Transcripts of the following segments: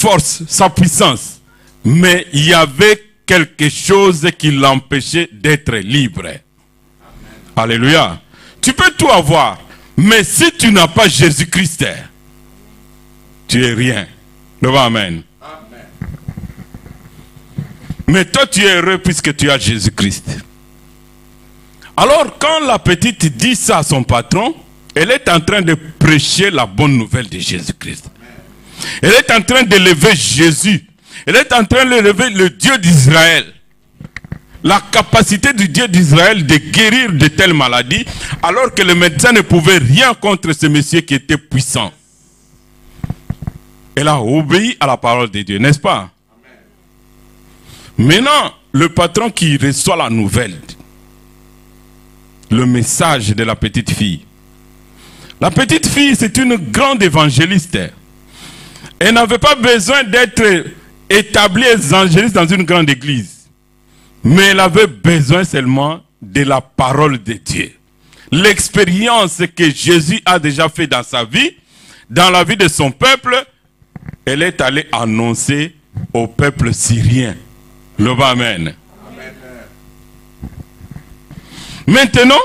force, sa puissance. Mais il y avait quelque chose qui l'empêchait d'être libre. Amen. Alléluia. Tu peux tout avoir, mais si tu n'as pas Jésus-Christ, tu es rien. Leva Amen. Amen. Mais toi, tu es heureux puisque tu as Jésus-Christ. Alors, quand la petite dit ça à son patron, elle est en train de prêcher la bonne nouvelle de Jésus-Christ. Elle est en train d'élever Jésus. Elle est en train d'élever le Dieu d'Israël. La capacité du Dieu d'Israël de guérir de telles maladies, alors que le médecin ne pouvait rien contre ce monsieur qui était puissant. Elle a obéi à la parole de Dieu, n'est-ce pas? Maintenant, le patron qui reçoit la nouvelle, le message de la petite fille. La petite fille, c'est une grande évangéliste. Elle n'avait pas besoin d'être établie évangéliste dans une grande église. Mais elle avait besoin seulement de la parole de Dieu. L'expérience que Jésus a déjà fait dans sa vie, dans la vie de son peuple, elle est allée annoncer au peuple syrien. Le Amen. Maintenant,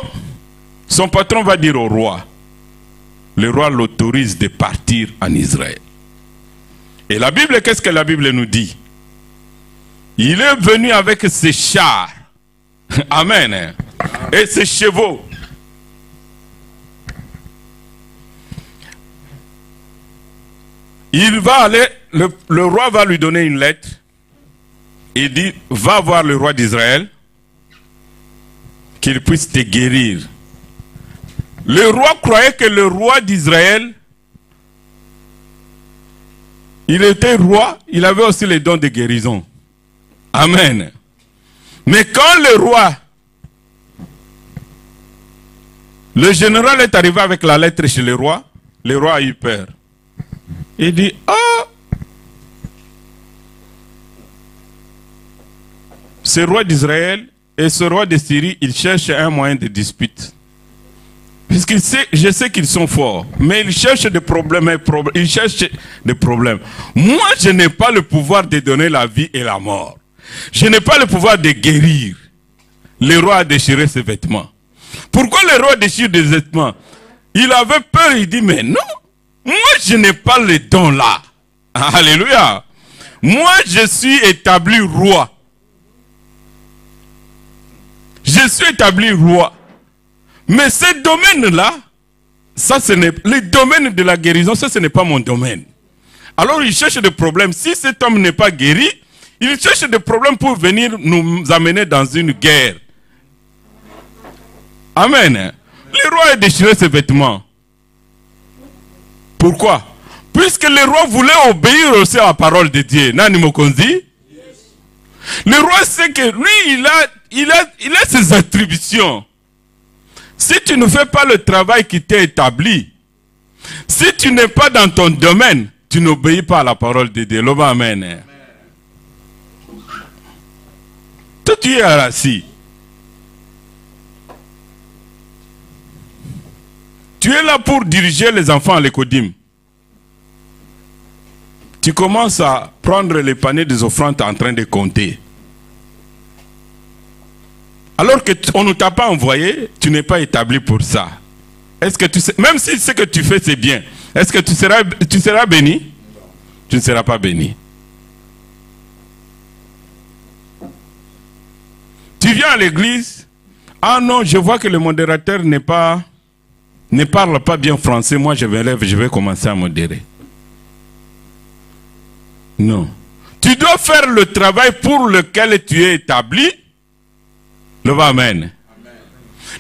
son patron va dire au roi. Le roi l'autorise de partir en Israël. Et la Bible, qu'est-ce que la Bible nous dit? Il est venu avec ses chars. Amen. Et ses chevaux. Il va aller, le roi va lui donner une lettre. Il dit, va voir le roi d'Israël, qu'il puisse te guérir. Le roi croyait que le roi d'Israël, il était roi, il avait aussi les dons de guérison. Amen. Mais quand le général est arrivé avec la lettre chez le roi a eu peur. Il dit, ah, ce roi d'Israël et ce roi de Syrie, ils cherchent un moyen de dispute. Je sais qu'ils sont forts, mais ils cherchent des problèmes. Ils cherchent des problèmes. Moi, je n'ai pas le pouvoir de donner la vie et la mort. Je n'ai pas le pouvoir de guérir. Le roi a déchiré ses vêtements. Pourquoi le roi déchire des vêtements? Il avait peur, il dit, mais non, moi je n'ai pas les dons là. Alléluia. Moi je suis établi roi. Je suis établi roi. Mais ce domaine-là, ça ce n'est le domaine de la guérison, ça ce n'est pas mon domaine. Alors il cherche des problèmes. Si cet homme n'est pas guéri, il cherche des problèmes pour venir nous amener dans une guerre. Amen. Le roi a déchiré ses vêtements. Pourquoi? Puisque le roi voulait obéir aussi à la parole de Dieu. Nani Mokonzi? Le roi sait que lui, il a ses attributions. Si tu ne fais pas le travail qui t'est établi, si tu n'es pas dans ton domaine, tu n'obéis pas à la parole de Dieu. Amen. Amen. Toi, tu es assis. Tu es là pour diriger les enfants à l'écodim. Tu commences à prendre les paniers des offrandes en train de compter. Alors qu'on ne t'a pas envoyé, tu n'es pas établi pour ça. Est-ce que tu sais, même si ce que tu fais c'est bien, est-ce que tu seras béni? Tu ne seras pas béni. Tu viens à l'église, ah non, je vois que le modérateur ne parle pas bien français, moi je vais commencer à modérer. Non. Tu dois faire le travail pour lequel tu es établi. Le Amen. Amen.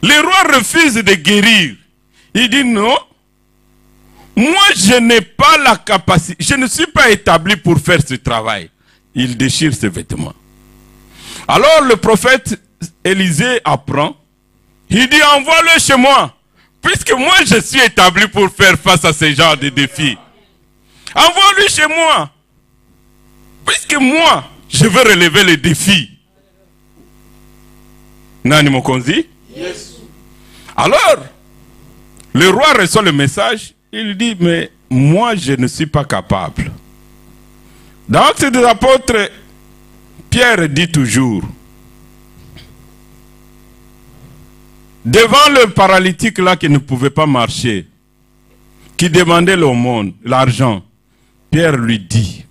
Le roi refuse de guérir. Il dit non. Moi je n'ai pas la capacité. Je ne suis pas établi pour faire ce travail. Il déchire ses vêtements. Alors le prophète Élisée apprend. Il dit envoie-le chez moi. Puisque moi je suis établi pour faire face à ce genre de défis. Envoie-le chez moi. Puisque moi je veux relever les défis. Nani Mokonzi? Yes. Alors, le roi reçoit le message, il dit, mais moi je ne suis pas capable. Dans Actes des Apôtres, Pierre dit toujours, devant le paralytique là qui ne pouvait pas marcher, qui demandait l'aumône, l'argent, Pierre lui dit,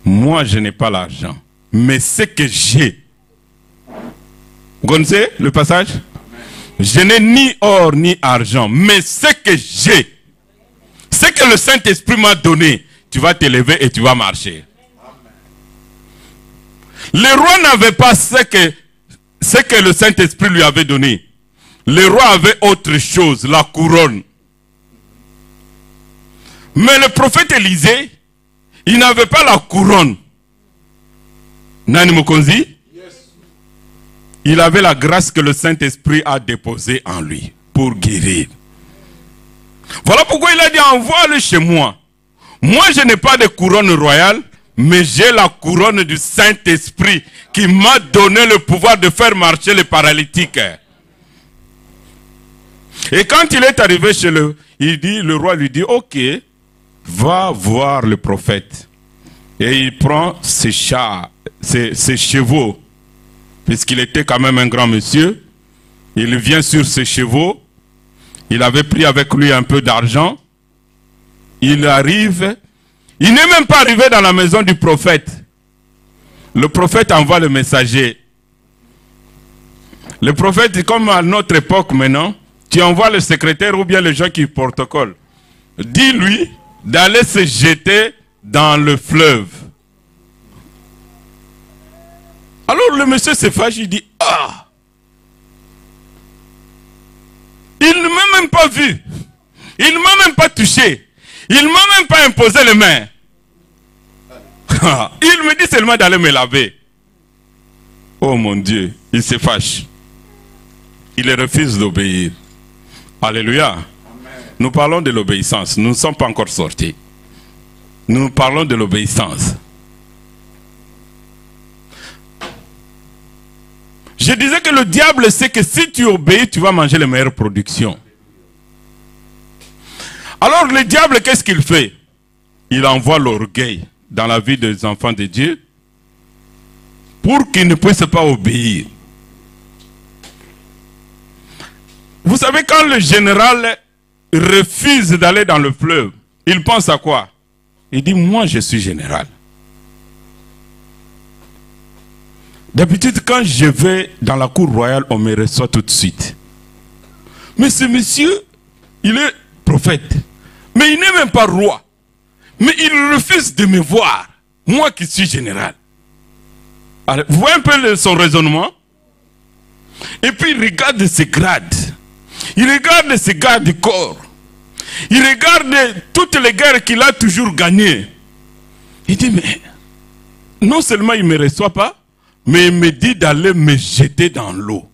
moi je n'ai pas l'argent, mais ce que j'ai. Vous connaissez le passage? Je n'ai ni or ni argent, mais ce que j'ai, ce que le Saint-Esprit m'a donné, tu vas t'élever et tu vas marcher. Le roi n'avait pas ce que le Saint-Esprit lui avait donné. Le roi avait autre chose, la couronne. Mais le prophète Élisée, il n'avait pas la couronne. Nani Mokonzi? Il avait la grâce que le Saint-Esprit a déposée en lui pour guérir. Voilà pourquoi il a dit, envoie-le chez moi. Moi, je n'ai pas de couronne royale, mais j'ai la couronne du Saint-Esprit qui m'a donné le pouvoir de faire marcher les paralytiques. Et quand il est arrivé chez le roi lui dit, ok, va voir le prophète. Et il prend ses chevaux, puisqu'il était quand même un grand monsieur. Il vient sur ses chevaux. Il avait pris avec lui un peu d'argent. Il arrive. Il n'est même pas arrivé dans la maison du prophète. Le prophète envoie le messager. Le prophète, comme à notre époque maintenant, tu envoies le secrétaire ou bien les gens qui protocolent. Dis-lui d'aller se jeter dans le fleuve. Alors le monsieur se fâche, il dit, ah, il ne m'a même pas vu, il ne m'a même pas touché, il ne m'a même pas imposé les mains. Il me dit seulement d'aller me laver. Oh mon Dieu, il se fâche. Il refuse d'obéir. Alléluia. Amen. Nous parlons de l'obéissance, nous ne sommes pas encore sortis. Nous parlons de l'obéissance. Je disais que le diable sait que si tu obéis, tu vas manger les meilleures productions. Alors le diable, qu'est-ce qu'il fait? Il envoie l'orgueil dans la vie des enfants de Dieu pour qu'ils ne puissent pas obéir. Vous savez, quand le général refuse d'aller dans le fleuve, il pense à quoi? Il dit, moi je suis général. D'habitude, quand je vais dans la cour royale, on me reçoit tout de suite. Mais ce monsieur, il est prophète. Mais il n'est même pas roi. Mais il refuse de me voir. Moi qui suis général. Alors, vous voyez un peu son raisonnement? Et puis il regarde ses grades. Il regarde ses gardes du corps. Il regarde toutes les guerres qu'il a toujours gagnées. Il dit, mais non seulement il ne me reçoit pas, mais il me dit d'aller me jeter dans l'eau.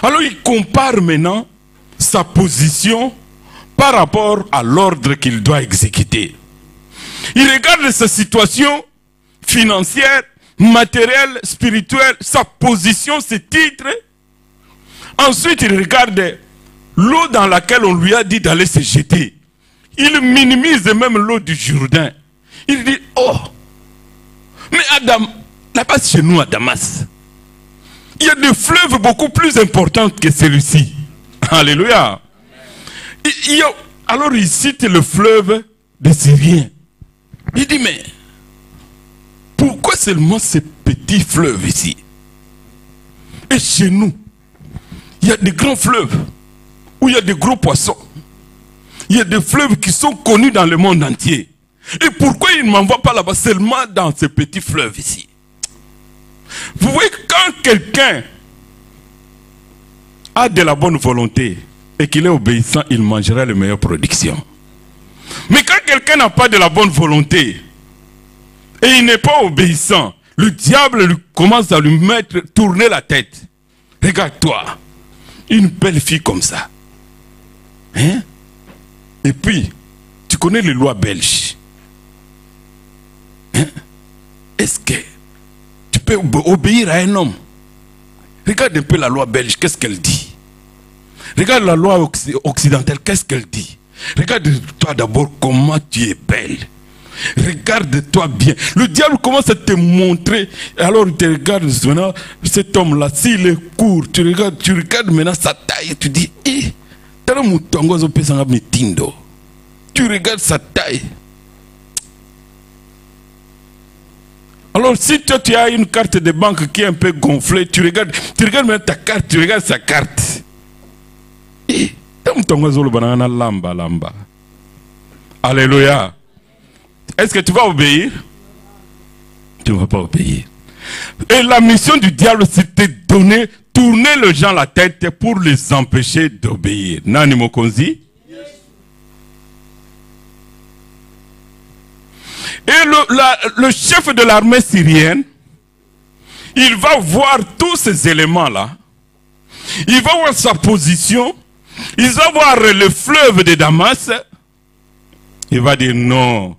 Alors il compare maintenant sa position par rapport à l'ordre qu'il doit exécuter. Il regarde sa situation financière, matérielle, spirituelle, sa position, ses titres. Ensuite, il regarde l'eau dans laquelle on lui a dit d'aller se jeter. Il minimise même l'eau du Jourdain. Il dit, oh, mais Adam, là-bas chez nous à Damas, il y a des fleuves beaucoup plus importants que celui-ci. Alléluia. Alors il cite le fleuve des Syriens. Il dit, mais pourquoi seulement ces petits fleuves ici? Et chez nous, il y a des grands fleuves où il y a des gros poissons. Il y a des fleuves qui sont connus dans le monde entier. Et pourquoi il ne m'envoie pas là-bas seulement dans ces petits fleuves ici? Vous voyez, quand quelqu'un a de la bonne volonté et qu'il est obéissant, il mangera les meilleures productions. Mais quand quelqu'un n'a pas de la bonne volonté et il n'est pas obéissant, le diable commence à lui tourner la tête. Regarde-toi, une belle fille comme ça. Hein? Et puis, tu connais les lois belges. Hein? Est-ce que tu peux obéir à un homme? Regarde un peu la loi belge, qu'est-ce qu'elle dit? Regarde la loi occidentale, qu'est-ce qu'elle dit? Regarde toi d'abord comment tu es belle. Regarde-toi bien. Le diable commence à te montrer. Alors il te regarde maintenant, cet homme-là, s'il est court, tu regardes maintenant sa taille, tu dis, tu regardes sa taille. Alors si toi tu as une carte de banque qui est un peu gonflée, tu regardes maintenant ta carte, tu regardes sa carte. Alléluia. Est-ce que tu vas obéir? Tu ne vas pas obéir. Et la mission du diable, c'est de donner, tourner les gens la tête pour les empêcher d'obéir. Nani Mokonzi? Et le chef de l'armée syrienne, il va voir tous ces éléments-là. Il va voir sa position. Il va voir le fleuve de Damas. Il va dire non,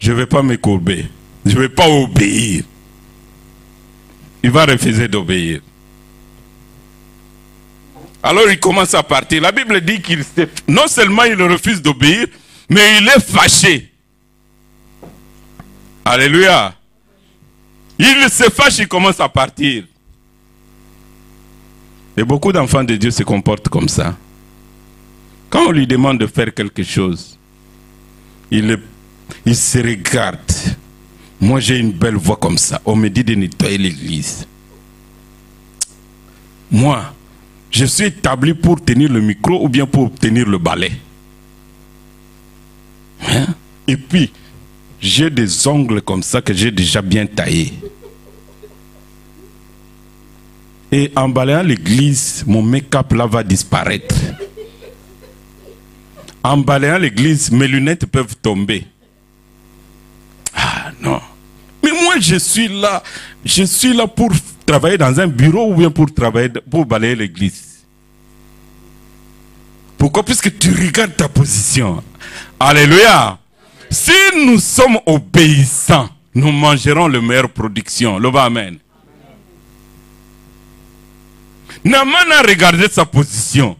je ne vais pas me courber. Je ne vais pas obéir. Il va refuser d'obéir. Alors il commence à partir. La Bible dit qu'il non seulement il refuse d'obéir, mais il est fâché. Alléluia. Il se fâche, il commence à partir. Et beaucoup d'enfants de Dieu se comportent comme ça. Quand on lui demande de faire quelque chose, il se regarde. Moi j'ai une belle voix comme ça. On me dit de nettoyer l'église. Moi, je suis établi pour tenir le micro ou bien pour tenir le balai. Hein? Et puis, j'ai des ongles comme ça que j'ai déjà bien taillés. Et en balayant l'église, mon make-up là va disparaître. En balayant l'église, mes lunettes peuvent tomber. Ah non. Mais moi je suis là pour travailler dans un bureau ou bien pour balayer l'église. Pourquoi? Puisque tu regardes ta position. Alléluia. Si nous sommes obéissants, nous mangerons la meilleure production. Le amen. Naaman a regardé sa position.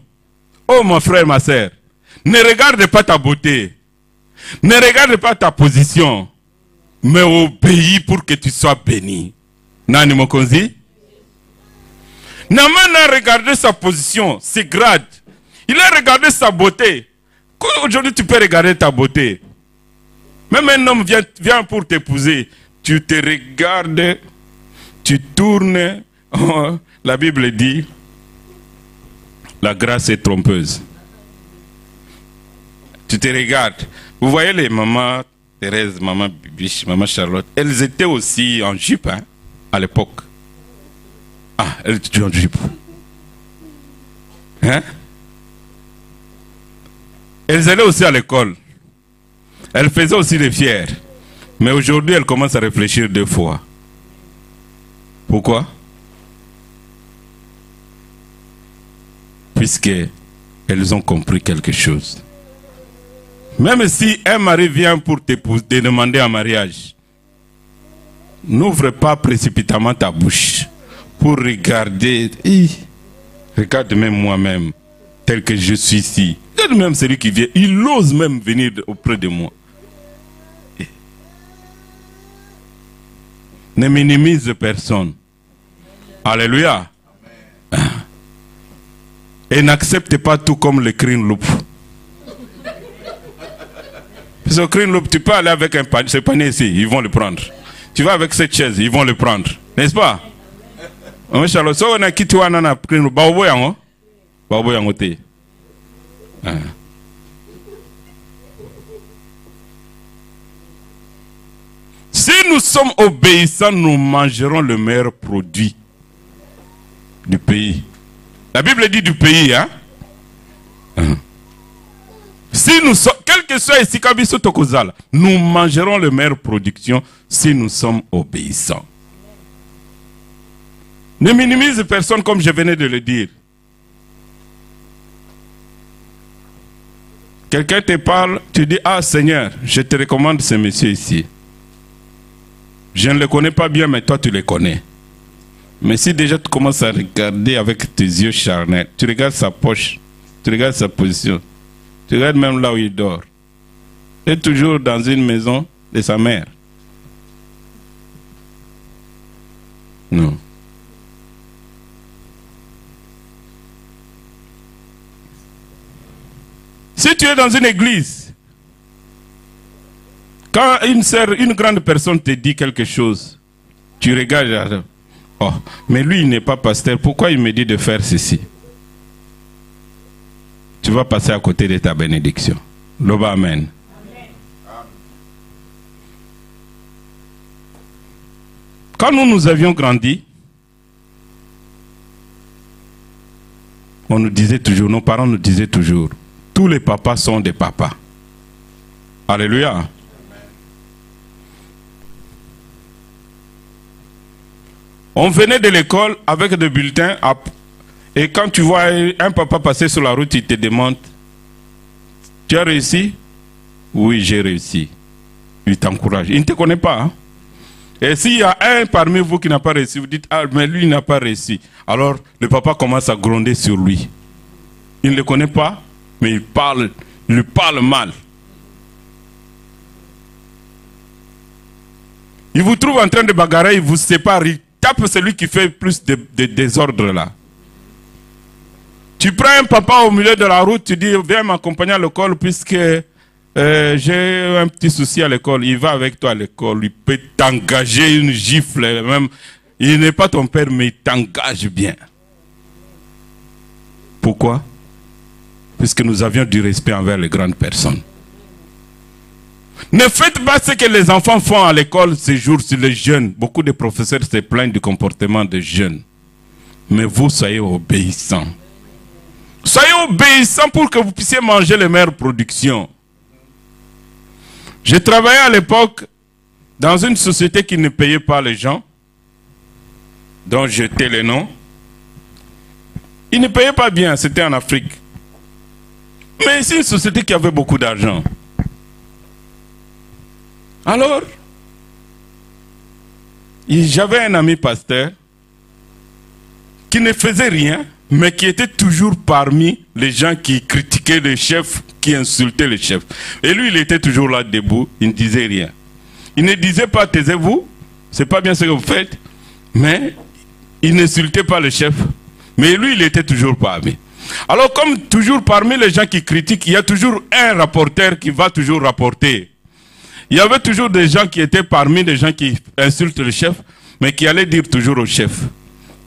Oh mon frère, ma soeur, ne regarde pas ta beauté. Ne regarde pas ta position. Mais obéis pour que tu sois béni. Nani Mokonzi? Naaman a regardé sa position, ses grades. Il a regardé sa beauté. Aujourd'hui tu peux regarder ta beauté. Même un homme vient pour t'épouser. Tu te regardes, tu tournes. Oh, la Bible dit, la grâce est trompeuse. Tu te regardes. Vous voyez les mamans Thérèse, maman Bibiche, maman Charlotte, elles étaient aussi en jupe hein, à l'époque. Ah, elles étaient en jupe. Hein? Elles allaient aussi à l'école. Elles faisaient aussi les fières. Mais aujourd'hui, elles commencent à réfléchir 2 fois. Pourquoi? Puisqu'elles ont compris quelque chose. Même si un mari vient pour te demander en mariage, n'ouvre pas précipitamment ta bouche pour regarder. Regarde même moi-même, tel que je suis ici. Regarde même celui qui vient, il ose même venir auprès de moi. Ne minimise personne. Alléluia. Et n'accepte pas tout comme le crine loup. Ce crine loup, tu peux aller avec un panier, ce panier ici, ils vont le prendre. Tu vas avec cette chaise, ils vont le prendre. N'est-ce pas? Si nous sommes obéissants, nous mangerons le meilleur produit du pays. La Bible dit du pays, hein? Si nous sommes, quel que soit ici, nous mangerons la meilleure production si nous sommes obéissants. Ne minimise personne comme je venais de le dire. Quelqu'un te parle, tu dis, ah Seigneur, je te recommande ce monsieur ici. Je ne le connais pas bien, mais toi tu le connais. Mais si déjà tu commences à regarder avec tes yeux charnels, tu regardes sa poche, tu regardes sa position, tu regardes même là où il dort. Et toujours dans une maison, de sa mère. Non. Si tu es dans une église, quand une grande personne te dit quelque chose, tu regardes, oh, mais lui il n'est pas pasteur, pourquoi il me dit de faire ceci? Tu vas passer à côté de ta bénédiction. Loba amen. Quand nous avions grandi, on nous disait toujours, nos parents nous disaient toujours, tous les papas sont des papas. Alléluia. On venait de l'école avec des bulletins et quand tu vois un papa passer sur la route, il te demande, tu as réussi? Oui, j'ai réussi. Il t'encourage. Il ne te connaît pas. Hein? Et s'il y a un parmi vous qui n'a pas réussi, vous dites, ah, mais lui il n'a pas réussi. Alors le papa commence à gronder sur lui. Il ne le connaît pas, mais il lui parle mal. Il vous trouve en train de bagarrer, il vous sépare, il tape celui qui fait plus de désordre là. Tu prends un papa au milieu de la route, tu dis, viens m'accompagner à l'école puisque j'ai un petit souci à l'école. Il va avec toi à l'école, il peut t'engager une gifle, même. Il n'est pas ton père, mais il t'engage bien. Pourquoi? Puisque nous avions du respect envers les grandes personnes. Ne faites pas ce que les enfants font à l'école ces jours sur les jeunes. Beaucoup de professeurs se plaignent du comportement des jeunes. Mais vous, soyez obéissants. Soyez obéissants pour que vous puissiez manger les meilleures productions. J'ai travaillé à l'époque dans une société qui ne payait pas les gens, dont je tais les noms. Ils ne payaient pas bien, c'était en Afrique. Mais c'est une société qui avait beaucoup d'argent. Alors, j'avais un ami pasteur qui ne faisait rien, mais qui était toujours parmi les gens qui critiquaient les chefs, qui insultaient les chefs. Et lui, il était toujours là debout, il ne disait rien. Il ne disait pas, taisez-vous, c'est pas bien ce que vous faites, mais il n'insultait pas le chef. Mais lui, il était toujours parmi. Alors, comme toujours parmi les gens qui critiquent, il y a toujours un rapporteur qui va toujours rapporter. Il y avait toujours des gens qui étaient parmi les gens qui insultent le chef, mais qui allaient dire toujours au chef.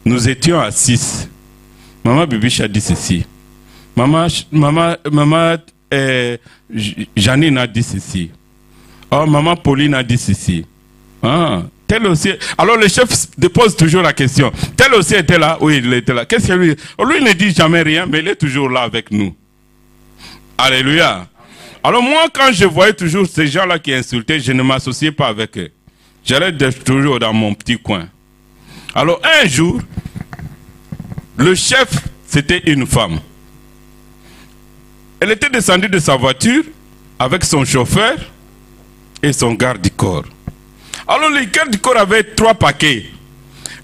Nous étions à 6. Maman Bibiche a dit ceci. Maman Janine a dit ceci. Oh, maman Pauline a dit ceci. Ah, tel aussi. Alors le chef dépose toujours la question. Tel aussi était là. Oui, il était là. Qu'est-ce que lui? Lui, il ne dit jamais rien, mais il est toujours là avec nous. Alléluia. Alors moi, quand je voyais toujours ces gens-là qui insultaient, je ne m'associais pas avec eux. J'allais toujours dans mon petit coin. Alors un jour, le chef, c'était une femme. Elle était descendue de sa voiture avec son chauffeur et son garde du corps. Alors le garde du corps avait 3 paquets.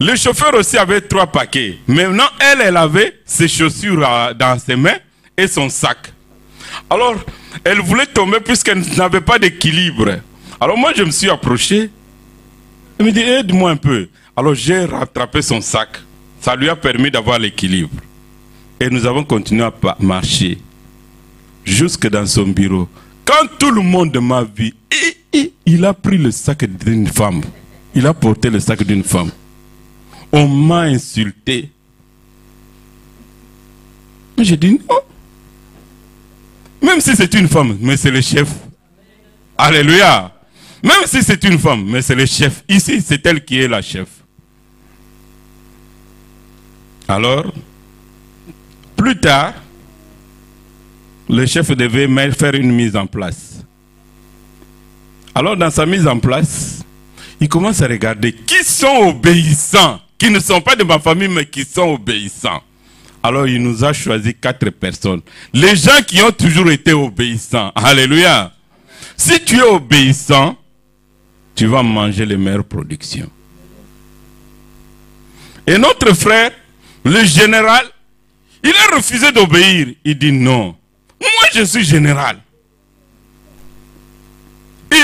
Le chauffeur aussi avait 3 paquets. Maintenant, elle avait ses chaussures dans ses mains et son sac. Alors, elle voulait tomber puisqu'elle n'avait pas d'équilibre. Alors moi, je me suis approché. Elle me dit, aide-moi un peu. Alors j'ai rattrapé son sac. Ça lui a permis d'avoir l'équilibre. Et nous avons continué à marcher jusque dans son bureau. Quand tout le monde m'a vu, il a pris le sac d'une femme. Il a porté le sac d'une femme. On m'a insulté. J'ai dit non. Même si c'est une femme, mais c'est le chef. Alléluia. Même si c'est une femme, mais c'est le chef. Ici, c'est elle qui est la chef. Alors, plus tard, le chef devait faire une mise en place. Alors, dans sa mise en place, il commence à regarder qui sont obéissants, qui ne sont pas de ma famille, mais qui sont obéissants. Alors, il nous a choisi 4 personnes. Les gens qui ont toujours été obéissants. Alléluia. Si tu es obéissant, tu vas manger les meilleures productions. Et notre frère, le général, il a refusé d'obéir. Il dit non. Moi, je suis général. Il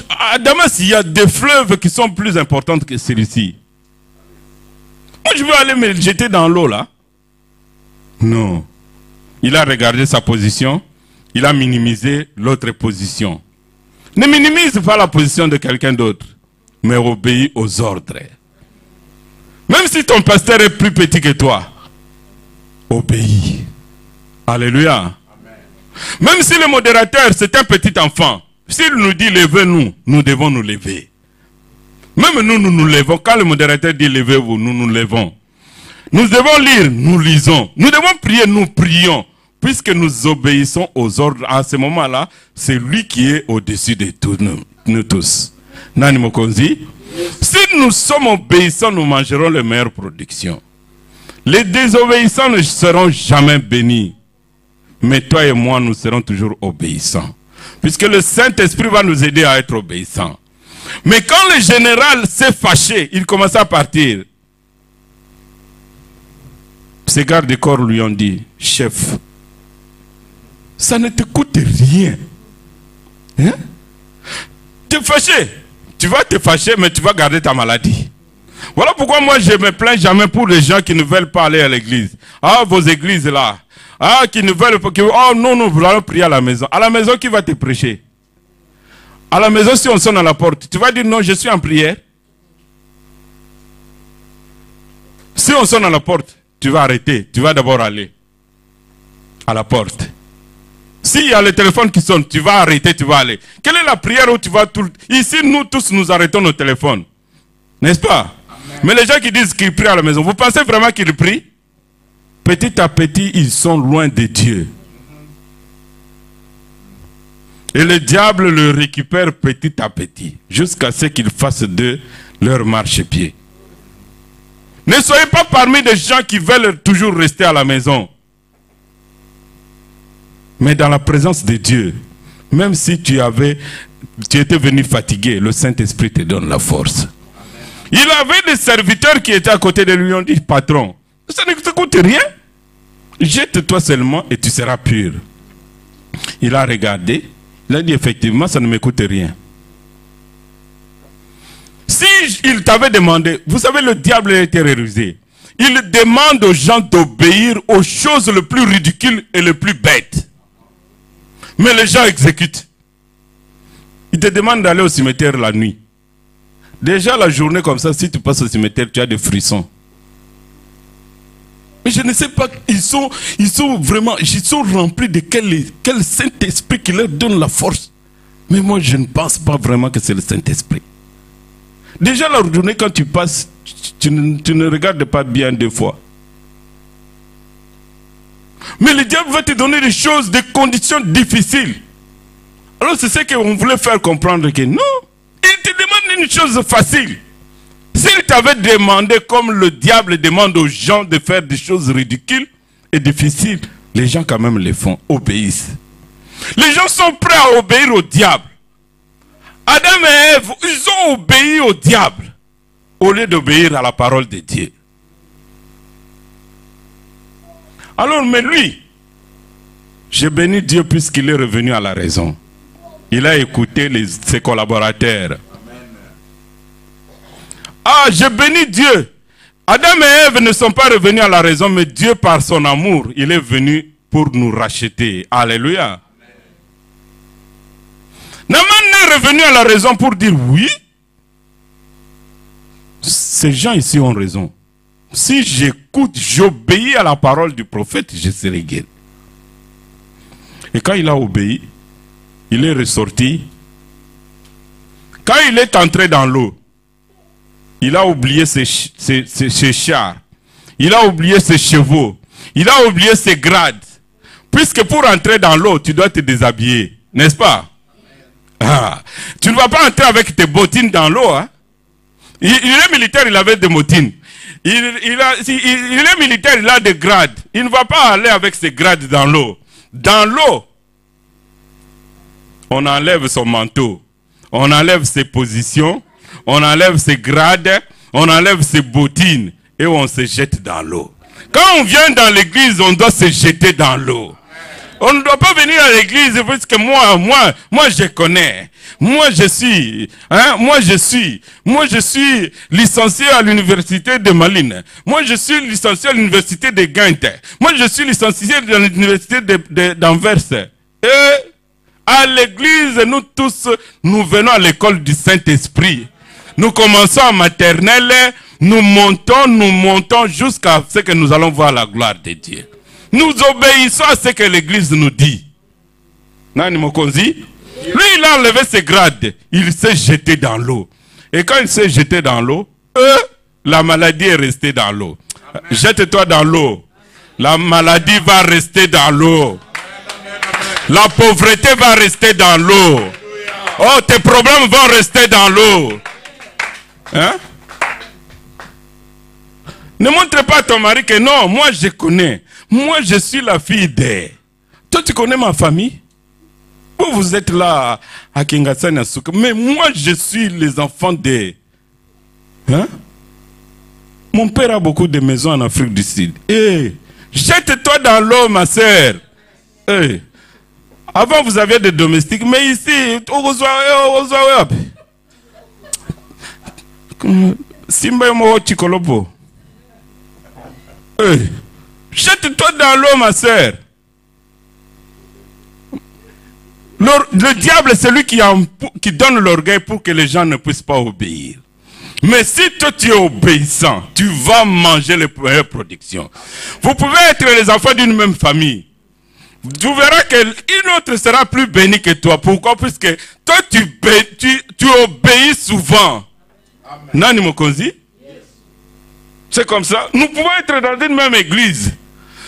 À Damas, il y a des fleuves qui sont plus importants que celui-ci. Moi, je veux aller me jeter dans l'eau, là. Non. Il a regardé sa position. Il a minimisé l'autre position. Ne minimise pas la position de quelqu'un d'autre, mais obéis aux ordres. Même si ton pasteur est plus petit que toi, obéis. Alléluia. Amen. Même si le modérateur, c'est un petit enfant, s'il nous dit levez-nous, nous devons nous lever. Même nous nous levons. Quand le modérateur dit levez-vous, nous nous levons. Nous devons lire, nous lisons. Nous devons prier, nous prions. Puisque nous obéissons aux ordres, à ce moment-là, c'est lui qui est au-dessus de tous nous tous. Nani Mokonzi? Si nous sommes obéissants, nous mangerons les meilleures productions. Les désobéissants ne seront jamais bénis. Mais toi et moi, nous serons toujours obéissants. Puisque le Saint-Esprit va nous aider à être obéissants. Mais quand le général s'est fâché, il commença à partir. Ses gardes du corps lui ont dit, chef, ça ne te coûte rien. Hein? Tu es fâché. Tu vas te fâcher, mais tu vas garder ta maladie. Voilà pourquoi moi je me plains jamais pour les gens qui ne veulent pas aller à l'église. Ah, vos églises là. Ah, qui ne veulent pas. Oh non, nous voulons prier à la maison. À la maison, qui va te prêcher? À la maison, si on sonne à la porte, tu vas dire non, je suis en prière. Si on sonne à la porte, tu vas arrêter. Tu vas d'abord aller à la porte. S'il y a le téléphone qui sonne, tu vas arrêter, tu vas aller. Quelle est la prière où tu vas tout... Ici, nous tous, nous arrêtons nos téléphones. N'est-ce pas? Amen. Mais les gens qui disent qu'ils prient à la maison, vous pensez vraiment qu'ils prient? Petit à petit, ils sont loin de Dieu. Et le diable le récupère petit à petit, jusqu'à ce qu'ils fassent de leur marchepied. Ne soyez pas parmi des gens qui veulent toujours rester à la maison. Mais dans la présence de Dieu, même si tu étais venu fatigué, le Saint-Esprit te donne la force. Amen. Il avait des serviteurs qui étaient à côté de lui, ont dit, patron, ça ne te coûte rien. Jette-toi seulement et tu seras pur. Il a regardé, il a dit, effectivement, ça ne me coûte rien. Si il t'avait demandé, vous savez, le diable a été rusé. Il demande aux gens d'obéir aux choses les plus ridicules et les plus bêtes. Mais les gens exécutent. Ils te demandent d'aller au cimetière la nuit. Déjà la journée comme ça, si tu passes au cimetière, tu as des frissons. Mais je ne sais pas, ils sont remplis de quel Saint-Esprit qui leur donne la force. Mais moi, je ne pense pas vraiment que c'est le Saint-Esprit. Déjà la journée, quand tu passes, tu ne regardes pas bien deux fois. Mais le diable va te donner des choses, des conditions difficiles. Alors c'est ce qu'on voulait faire comprendre que non, il te demande une chose facile. S'il t'avait demandé comme le diable demande aux gens de faire des choses ridicules et difficiles, les gens quand même les font, obéissent. Les gens sont prêts à obéir au diable. Adam et Ève, ils ont obéi au diable au lieu d'obéir à la parole de Dieu. Alors, mais lui, j'ai béni Dieu puisqu'il est revenu à la raison. Il a écouté ses collaborateurs. Ah, j'ai béni Dieu. Adam et Ève ne sont pas revenus à la raison, mais Dieu, par son amour, il est venu pour nous racheter. Alléluia. Naaman est revenu à la raison pour dire oui. Ces gens ici ont raison. Si j'écoute, j'obéis à la parole du prophète, je serai guéri. Et quand il a obéi, il est ressorti. Quand il est entré dans l'eau, il a oublié ses chars. Il a oublié ses chevaux. Il a oublié ses grades. Puisque pour entrer dans l'eau, tu dois te déshabiller. N'est-ce pas? Ah, tu ne vas pas entrer avec tes bottines dans l'eau. Hein? Il est militaire, il avait des bottines. Il est militaire, il a des grades. Il ne va pas aller avec ses grades dans l'eau. Dans l'eau, on enlève son manteau. On enlève ses positions. On enlève ses grades. On enlève ses bottines. Et on se jette dans l'eau. Quand on vient dans l'église, on doit se jeter dans l'eau. On ne doit pas venir à l'église parce que moi je connais. Moi je suis licencié à l'université de Malines. Moi je suis licencié à l'université de Ghent. Moi je suis licencié à l'université d'Anvers. Et à l'église, nous tous, nous venons à l'école du Saint-Esprit. Nous commençons en maternelle, nous montons jusqu'à ce que nous allons voir la gloire de Dieu. Nous obéissons à ce que l'église nous dit. Nani Mokonzi? Lui, il a enlevé ses grades. Il s'est jeté dans l'eau. Et quand il s'est jeté dans l'eau, la maladie est restée dans l'eau. Jette-toi dans l'eau. La maladie va rester dans l'eau. La pauvreté va rester dans l'eau. Oh, tes problèmes vont rester dans l'eau. Hein? Ne montre pas à ton mari que non, moi je connais. Moi je suis la fille de... Toi tu connais ma famille? Vous êtes là à Kingasani, à Souka. Mais moi je suis les enfants de... Hein? Mon père a beaucoup de maisons en Afrique du Sud. Hey, jette-toi dans l'eau ma soeur. Hey. Avant vous aviez des domestiques, mais ici, Simba Yomo Chikolobo. Jette-toi dans l'eau, ma soeur. Le diable, c'est lui qui donne l'orgueil pour que les gens ne puissent pas obéir. Mais si toi tu es obéissant, tu vas manger les meilleures productions. Vous pouvez être les enfants d'une même famille. Tu verras qu'une autre sera plus bénie que toi. Pourquoi? Puisque toi tu obéis souvent. Nani Mokonzi? C'est comme ça. Nous pouvons être dans une même église.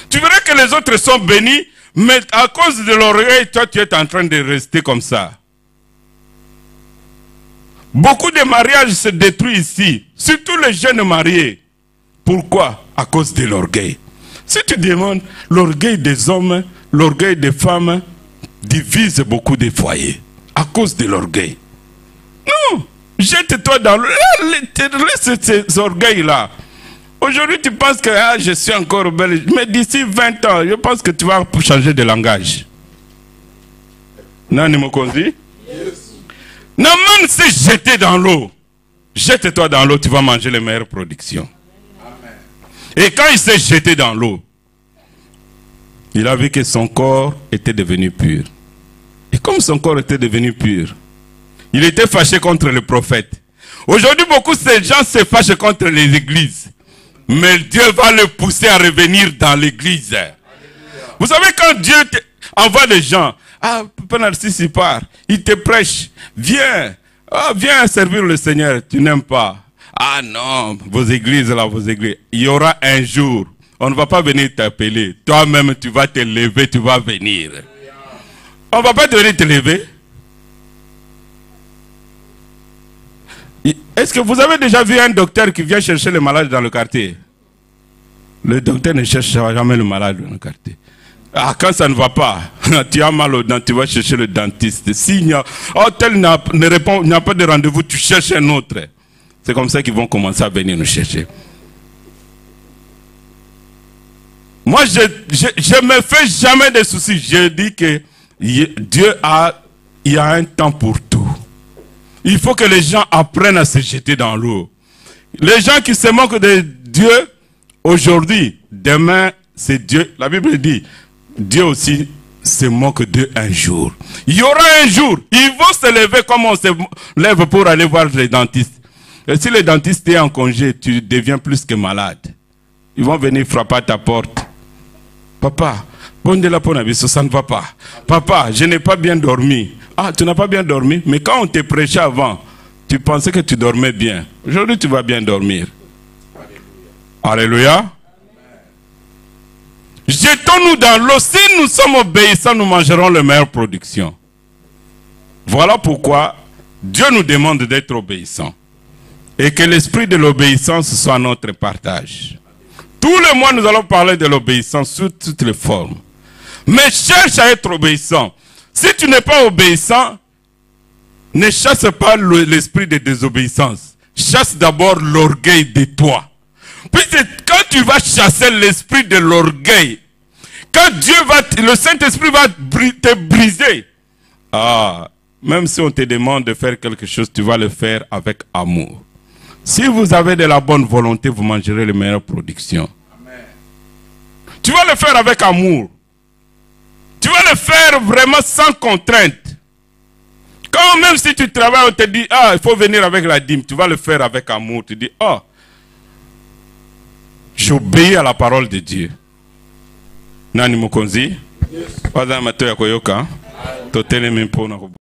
Tu verras que les autres sont bénis, mais à cause de l'orgueil, toi tu es en train de rester comme ça. Beaucoup de mariages se détruisent ici, surtout les jeunes mariés. Pourquoi? À cause de l'orgueil. Si tu demandes, l'orgueil des hommes, l'orgueil des femmes divise beaucoup de foyers. À cause de l'orgueil. Non! Jette-toi dans le... Laisse ces orgueils-là. Aujourd'hui, tu penses que je suis encore belle. Mais d'ici 20 ans, je pense que tu vas changer de langage. Nani Mokonzi? Yes. Naaman s'est jeté dans l'eau. Jette-toi dans l'eau, tu vas manger les meilleures productions. Amen. Et quand il s'est jeté dans l'eau, il a vu que son corps était devenu pur. Et comme son corps était devenu pur, il était fâché contre le prophète. Aujourd'hui, beaucoup de gens se fâchent contre les églises. Mais Dieu va le pousser à revenir dans l'église. Vous savez, quand Dieu envoie des gens, ah, Papa Narcisse, il part, il te prêche, viens, viens servir le Seigneur, tu n'aimes pas. Ah non, vos églises là, vos églises. Il y aura un jour, on ne va pas venir t'appeler. Toi-même, tu vas te lever, tu vas venir. On ne va pas te venir te lever. Est-ce que vous avez déjà vu un docteur qui vient chercher les malades dans le quartier? Le docteur ne cherche jamais le malade dans le quartier. Ah, quand ça ne va pas, tu as mal aux dents, tu vas chercher le dentiste. Si tel n'a pas de rendez-vous, tu cherches un autre. C'est comme ça qu'ils vont commencer à venir nous chercher. Moi, je ne me fais jamais de soucis. Je dis que Dieu il y a un temps pour tout. Il faut que les gens apprennent à se jeter dans l'eau. Les gens qui se moquent de Dieu aujourd'hui, demain, c'est Dieu. La Bible dit, Dieu aussi se moque d'eux un jour. Il y aura un jour, ils vont se lever comme on se lève pour aller voir les dentistes. Et si le dentiste est en congé, tu deviens plus que malade. Ils vont venir frapper à ta porte. Papa, bon de la ponabiso, ça ne va pas. Papa, je n'ai pas bien dormi. Ah, tu n'as pas bien dormi? Mais quand on te prêchait avant, tu pensais que tu dormais bien. Aujourd'hui, tu vas bien dormir. Alléluia. Alléluia. Jetons-nous dans l'eau. Si nous sommes obéissants, nous mangerons les meilleures productions. Voilà pourquoi Dieu nous demande d'être obéissants. Et que l'esprit de l'obéissance soit notre partage. Tous les mois, nous allons parler de l'obéissance sous toutes les formes. Mais cherche à être obéissant. Si tu n'es pas obéissant, ne chasse pas l'esprit de désobéissance. Chasse d'abord l'orgueil de toi. Puis quand tu vas chasser l'esprit de l'orgueil, Quand le Saint-Esprit va te briser, même si on te demande de faire quelque chose, tu vas le faire avec amour. Si vous avez de la bonne volonté, vous mangerez les meilleures productions. Amen. Tu vas le faire avec amour. Tu vas le faire vraiment sans contrainte. Quand même si tu travailles, on te dit, il faut venir avec la dîme. Tu vas le faire avec amour. Tu dis, j'obéis à la parole de Dieu. Nani mukonzi? Waza mato ya koyoka. Totele mimpo na kubu.